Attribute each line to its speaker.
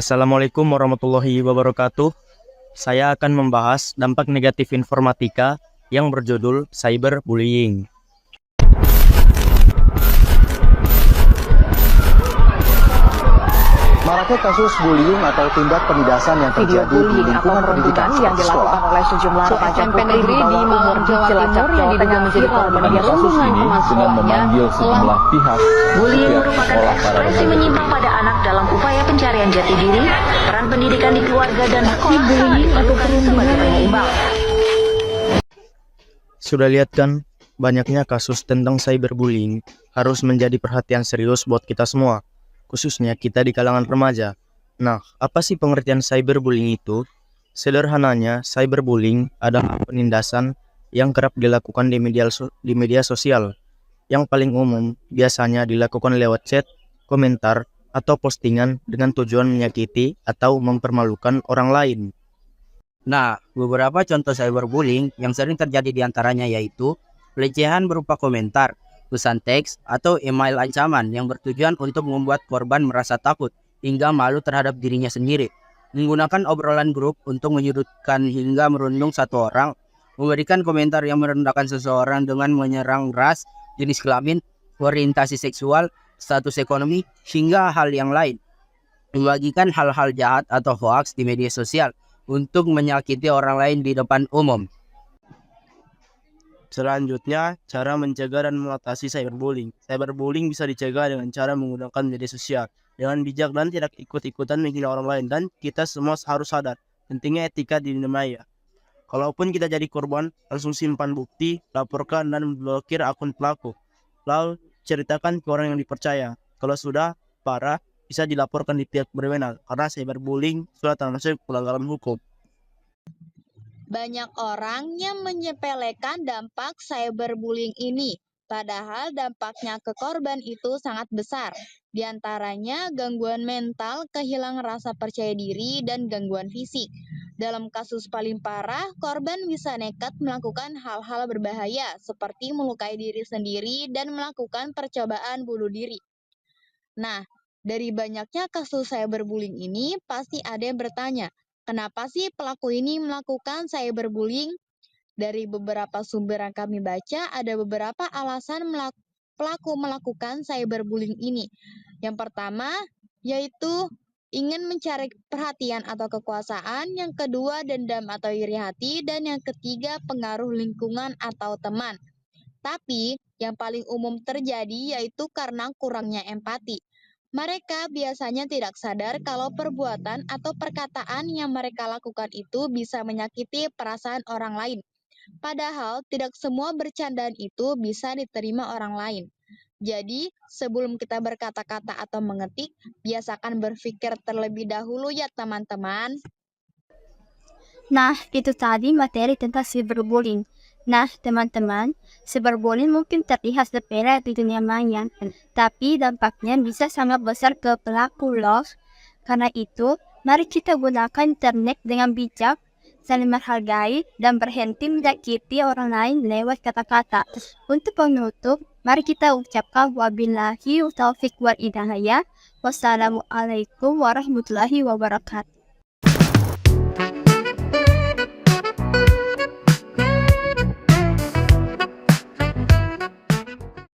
Speaker 1: Assalamualaikum warahmatullahi wabarakatuh. Saya akan membahas dampak negatif informatika yang berjudul cyberbullying.
Speaker 2: Maraknya kasus bullying atau tindak penindasan yang terjadi di lingkungan pendidikan
Speaker 3: yang dilakukan oleh sejumlah remaja putri di bawah umur di Cilacap, Jawa Tengah menjadi korban
Speaker 4: kasus ini dengan memanggil sejumlah pihak.
Speaker 3: Bullying merupakan ekspresi menyimpang pada anak dalam upaya pencarian jati diri, peran pendidikan di keluarga dan sekolah diperlukan sebagai penyeimbang.
Speaker 1: Sudah lihat kan, banyaknya kasus tentang cyberbullying harus menjadi perhatian serius buat kita semua, khususnya kita di kalangan remaja. Nah, apa sih pengertian cyberbullying itu? Sederhananya, cyberbullying adalah penindasan yang kerap dilakukan di media sosial. Yang paling umum biasanya dilakukan lewat chat, komentar, atau postingan dengan tujuan menyakiti atau mempermalukan orang lain.
Speaker 5: Nah, beberapa contoh cyberbullying yang sering terjadi diantaranya yaitu pelecehan berupa komentar, pesan teks, atau email ancaman yang bertujuan untuk membuat korban merasa takut hingga malu terhadap dirinya sendiri, menggunakan obrolan grup untuk menyudutkan hingga merundung satu orang, memberikan komentar yang merendahkan seseorang dengan menyerang ras, jenis kelamin, orientasi seksual, status ekonomi, hingga hal yang lain, membagikan hal-hal jahat atau hoaks di media sosial untuk menyakiti orang lain di depan umum.
Speaker 1: Selanjutnya, cara mencegah dan mengatasi cyberbullying. Cyberbullying bisa dicegah dengan cara menggunakan media sosial dengan bijak dan tidak ikut-ikutan menghina orang lain, dan kita semua harus sadar pentingnya etika di dunia maya. Kalaupun kita jadi korban, langsung simpan bukti, laporkan, dan blokir akun pelaku. Lalu ceritakan ke orang yang dipercaya. Kalau sudah parah, bisa dilaporkan di pihak berwenang, karena cyberbullying sudah termasuk pelanggaran hukum.
Speaker 6: Banyak orang yang menyepelekan dampak cyberbullying ini, padahal dampaknya ke korban itu sangat besar. Di antaranya gangguan mental, kehilangan rasa percaya diri, dan gangguan fisik. Dalam kasus paling parah, korban bisa nekat melakukan hal-hal berbahaya seperti melukai diri sendiri dan melakukan percobaan bunuh diri. Nah, dari banyaknya kasus cyberbullying ini, pasti ada yang bertanya, kenapa sih pelaku ini melakukan cyberbullying? Dari beberapa sumber yang kami baca, ada beberapa alasan pelaku melakukan cyberbullying ini. Yang pertama, yaitu ingin mencari perhatian atau kekuasaan. Yang kedua, dendam atau iri hati. Dan yang ketiga, pengaruh lingkungan atau teman. Tapi, yang paling umum terjadi yaitu karena kurangnya empati. Mereka biasanya tidak sadar kalau perbuatan atau perkataan yang mereka lakukan itu bisa menyakiti perasaan orang lain. Padahal, tidak semua bercandaan itu bisa diterima orang lain. Jadi, sebelum kita berkata-kata atau mengetik, biasakan berpikir terlebih dahulu ya teman-teman.
Speaker 7: Nah, itu tadi materi tentang cyberbullying. Nah, teman-teman, cyberbullying mungkin terlihat sepele di dunia maya, tapi dampaknya bisa sangat besar ke pelaku loh. Karena itu, mari kita gunakan internet dengan bijak, saling menghargai, dan berhenti menyakiti orang lain lewat kata-kata. Untuk penutup, mari kita ucapkan wabillahi taufiq wal hidayah. Wassalamualaikum warahmatullahi wabarakatuh.